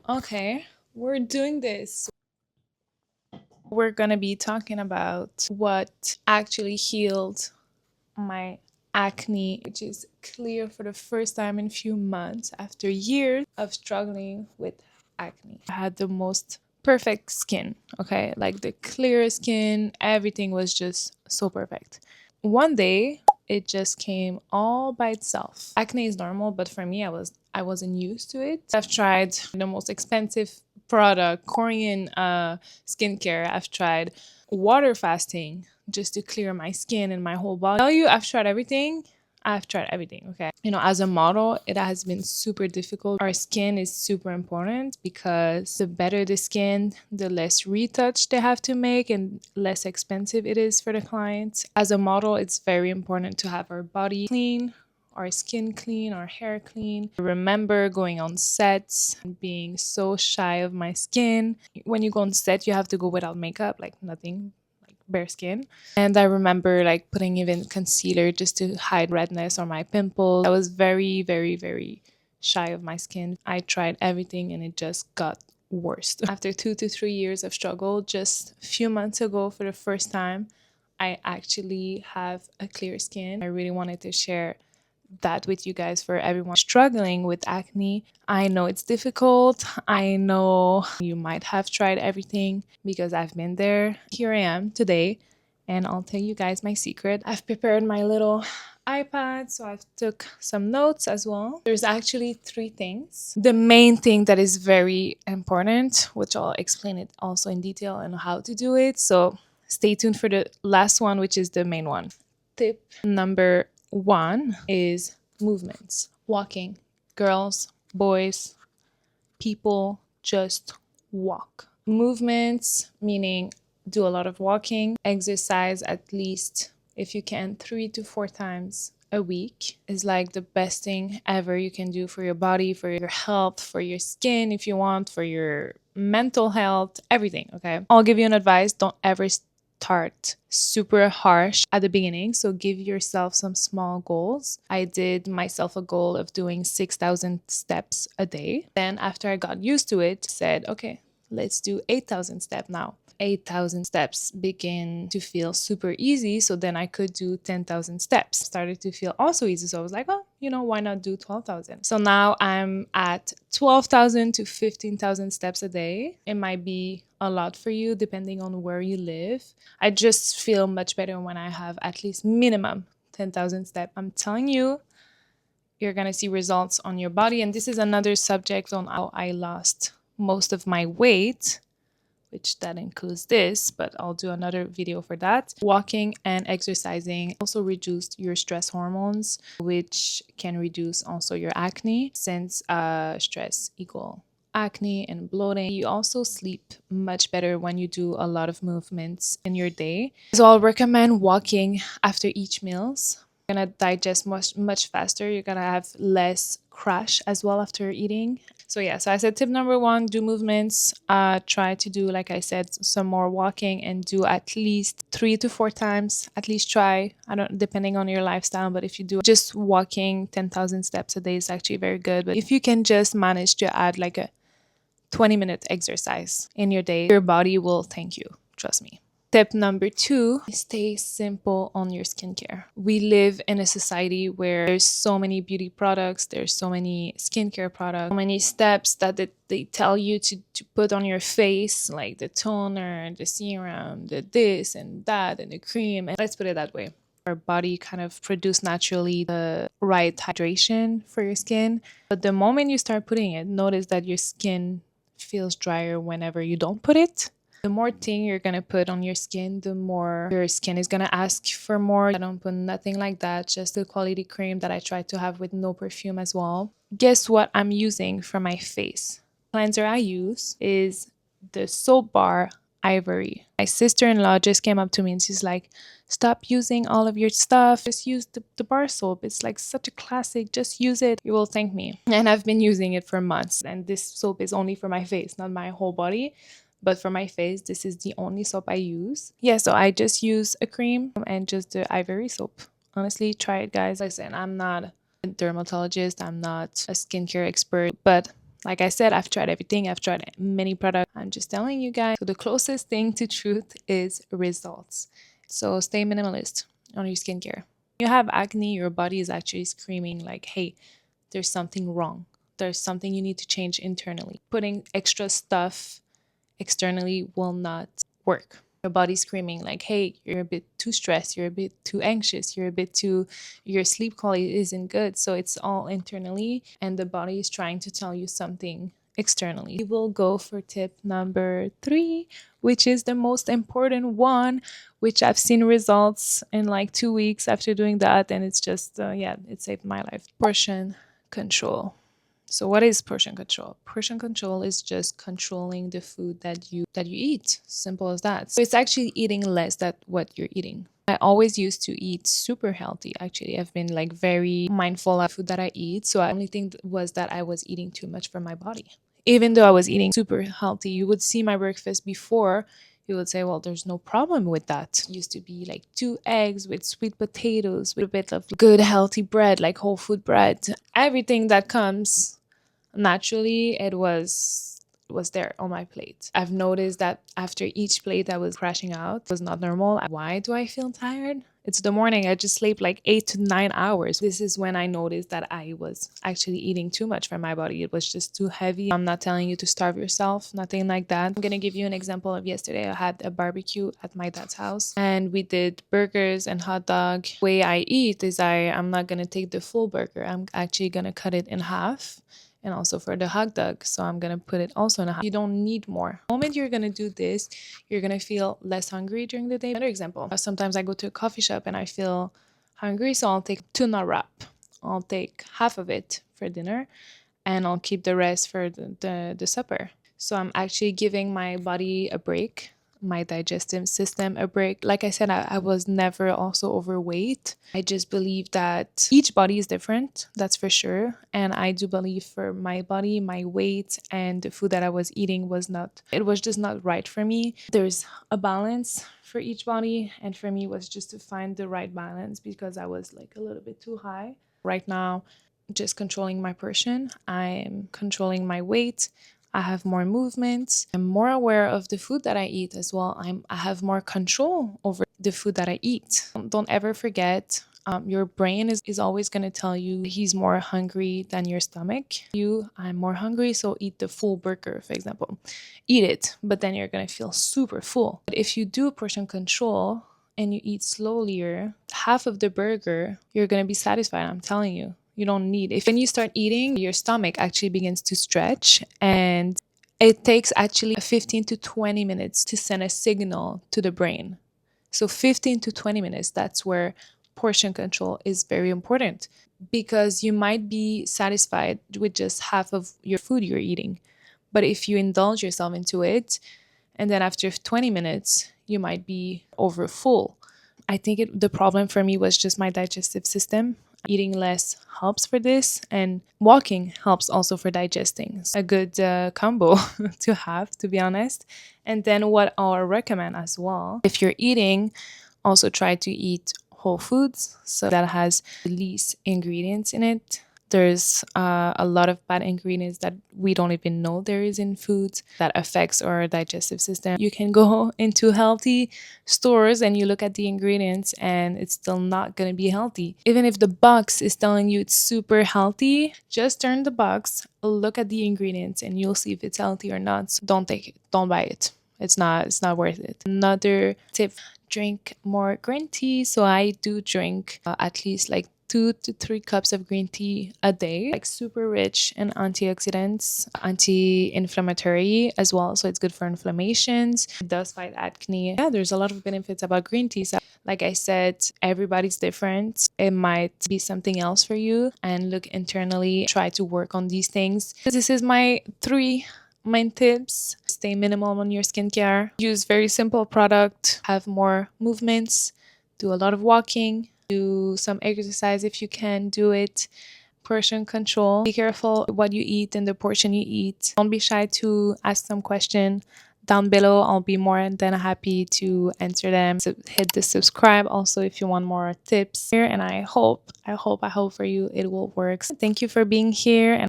Okay, we're doing this. We're gonna be talking about what actually healed my acne, which is clear for the first time in a few months after years of struggling with acne. I had the most perfect skin, okay? Like the clearest skin, everything was just so perfect. One day, it just came all by itself. Acne is normal, but for me, I wasn't used to it. I've tried the most expensive product, Korean skincare. I've tried water fasting just to clear my skin and my whole body. I tell you, I've tried everything. I've tried everything, okay? You know, as a model, it has been super difficult. Our skin is super important because the better the skin, the less retouch they have to make and less expensive it is for the client. As a model, it's very important to have our body clean, our skin clean, our hair clean. I remember going on sets and being so shy of my skin. When you go on set, you have to go without makeup, like nothing, like bare skin. And I remember like putting even concealer just to hide redness or my pimples. I was very, very, very shy of my skin. I tried everything and it just got worse. After 2 to 3 years of struggle, just a few months ago, for the first time, I actually have a clear skin. I really wanted to share that with you guys for everyone struggling with acne. I know it's difficult. I know you might have tried everything because I've been there. Here I am today, and I'll tell you guys my secret. I've prepared my little iPad, so I've took some notes as well. There's actually 3 things. The main thing that is very important, which I'll explain it also in detail and how to do it. So stay tuned for the last one, which is the main one. Tip number 1 is movements. Walking. Girls, boys, people, just walk. Movements, meaning do a lot of walking. Exercise at least, if you can, 3 to 4 times a week is like the best thing ever you can do for your body, for your health, for your skin, if you want, for your mental health, everything. Okay. I'll give you an advice. Don't ever start super harsh at the beginning. So give yourself some small goals. I did myself a goal of doing 6,000 steps a day. Then after I got used to it, said, okay, let's do 8,000 steps now. 8,000 steps begin to feel super easy. So then I could do 10,000 steps. Started to feel also easy. So I was like, oh, you know, why not do 12,000? So now I'm at 12,000 to 15,000 steps a day. It might be a lot for you depending on where you live. I just feel much better when I have at least minimum 10,000 steps. I'm telling you, you're going to see results on your body. And this is another subject on how I lost most of my weight, which that includes this, but I'll do another video for that. Walking and exercising also reduce your stress hormones, which can reduce also your acne, since stress equal acne and bloating. You also sleep much better when you do a lot of movements in your day. So I'll recommend walking after each meals. You're gonna digest much faster. You're gonna have less crash as well after eating. So yeah, so I said tip number 1, do movements. Try to do, like I said, some more walking and do at least 3 to 4 times. At least try. I don't, depending on your lifestyle, but if you do just walking 10,000 steps a day is actually very good. But if you can just manage to add like a 20-minute exercise in your day, your body will thank you. Trust me. Tip number 2, stay simple on your skincare. We live in a society where there's so many beauty products, there's so many skincare products, so many steps that they tell you to put on your face, like the toner, the serum, the this and that, and the cream. And let's put it that way. Our body kind of produce naturally the right hydration for your skin. But the moment you start putting it, notice that your skin feels drier whenever you don't put it. The more thing you're gonna put on your skin, the more your skin is gonna ask for more. I don't put nothing like that, just the quality cream that I try to have with no perfume as well. Guess what I'm using for my face? Cleanser I use is the Soap Bar Ivory. My sister-in-law just came up to me and she's like, stop using all of your stuff. Just use the bar soap. It's like such a classic. Just use it. You will thank me. And I've been using it for months. And this soap is only for my face, not my whole body. But for my face, this is the only soap I use. Yeah, so I just use a cream and just the Ivory soap. Honestly, try it, guys. Listen, I'm not a dermatologist. I'm not a skincare expert. But Like I said, I've tried everything. I've tried many products. I'm just telling you guys. So the closest thing to truth is results. So stay minimalist on your skincare. You have acne, your body is actually screaming like, hey, there's something wrong. There's something you need to change internally. Putting extra stuff externally will not work. Your body's screaming like, hey, you're a bit too stressed, you're a bit too anxious, your sleep quality isn't good. So it's all internally, and the body is trying to tell you something externally. We will go for tip number 3, which is the most important one, which I've seen results in like 2 weeks after doing that. And it's just, yeah, it saved my life. Portion control. So what is portion control? Portion control is just controlling the food that you eat. Simple as that. So it's actually eating less than what you're eating. I always used to eat super healthy. Actually, I've been like very mindful of food that I eat. So the only thing was that I was eating too much for my body. Even though I was eating super healthy, you would see my breakfast before. You would say, well, there's no problem with that. It used to be like 2 eggs with sweet potatoes, with a bit of good healthy bread, like whole food bread. Everything that comes naturally, it was there on my plate. I've noticed that after each plate I was crashing out. It was not normal. Why do I feel tired? It's the morning. I just sleep like 8 to 9 hours. This is when I noticed that I was actually eating too much for my body. It was just too heavy. I'm not telling you to starve yourself, nothing like that. I'm gonna give you an example of yesterday. I had a barbecue at my dad's house and we did burgers and hot dog. The way I eat is I'm not gonna take the full burger. I'm actually gonna cut it in half, and also for the hot dog. So I'm gonna put it also in a hot. You don't need more. The moment you're gonna do this, you're gonna feel less hungry during the day. Another example, sometimes I go to a coffee shop and I feel hungry, so I'll take tuna wrap. I'll take half of it for dinner and I'll keep the rest for the supper. So I'm actually giving my body a break, my digestive system a break. Like I said, I was never also overweight. I just believe that each body is different, that's for sure. And I do believe for my body, my weight, and the food that I was eating it was just not right for me. There's a balance for each body, and for me was just to find the right balance because I was like a little bit too high. Right now, just controlling my portion, I'm controlling my weight, I have more movement. I'm more aware of the food that I eat as well. I have more control over the food that I eat. Don't ever forget, your brain is always going to tell you he's more hungry than your stomach. I'm more hungry, so eat the full burger, for example. Eat it, but then you're going to feel super full. But if you do portion control and you eat slowlier, half of the burger, you're going to be satisfied, I'm telling you. You don't need if when you start eating, your stomach actually begins to stretch, and it takes actually 15 to 20 minutes to send a signal to the brain. So 15 to 20 minutes, that's where portion control is very important, because you might be satisfied with just half of your food you're eating. But if you indulge yourself into it, and then after 20 minutes, you might be over full. I think the problem for me was just my digestive system. Eating less helps for this, and walking helps also for digesting. A good combo to have, to be honest. And then what I'll recommend as well, if you're eating, also try to eat whole foods, so that has the least ingredients in it. There's a lot of bad ingredients that we don't even know there is in foods that affects our digestive system. You can go into healthy stores and you look at the ingredients and it's still not going to be healthy. Even if the box is telling you it's super healthy, just turn the box, look at the ingredients, and you'll see if it's healthy or not. So don't take it. Don't buy it. It's not worth it. Another tip, drink more green tea. So I do drink at least like 2 to 3 cups of green tea a day, like super rich in antioxidants, anti-inflammatory as well. So it's good for inflammations. It does fight acne. Yeah, there's a lot of benefits about green tea. So like I said, everybody's different. It might be something else for you, and look internally, try to work on these things. This is my 3 main tips. Stay minimal on your skincare. Use very simple product. Have more movements. Do a lot of walking. Do some exercise if you can do it. Portion control. Be careful what you eat and the portion you eat. Don't be shy to ask some question down below. I'll be more than happy to answer them. So hit the subscribe also if you want more tips here, and I hope for you it will work. Thank you for being here, and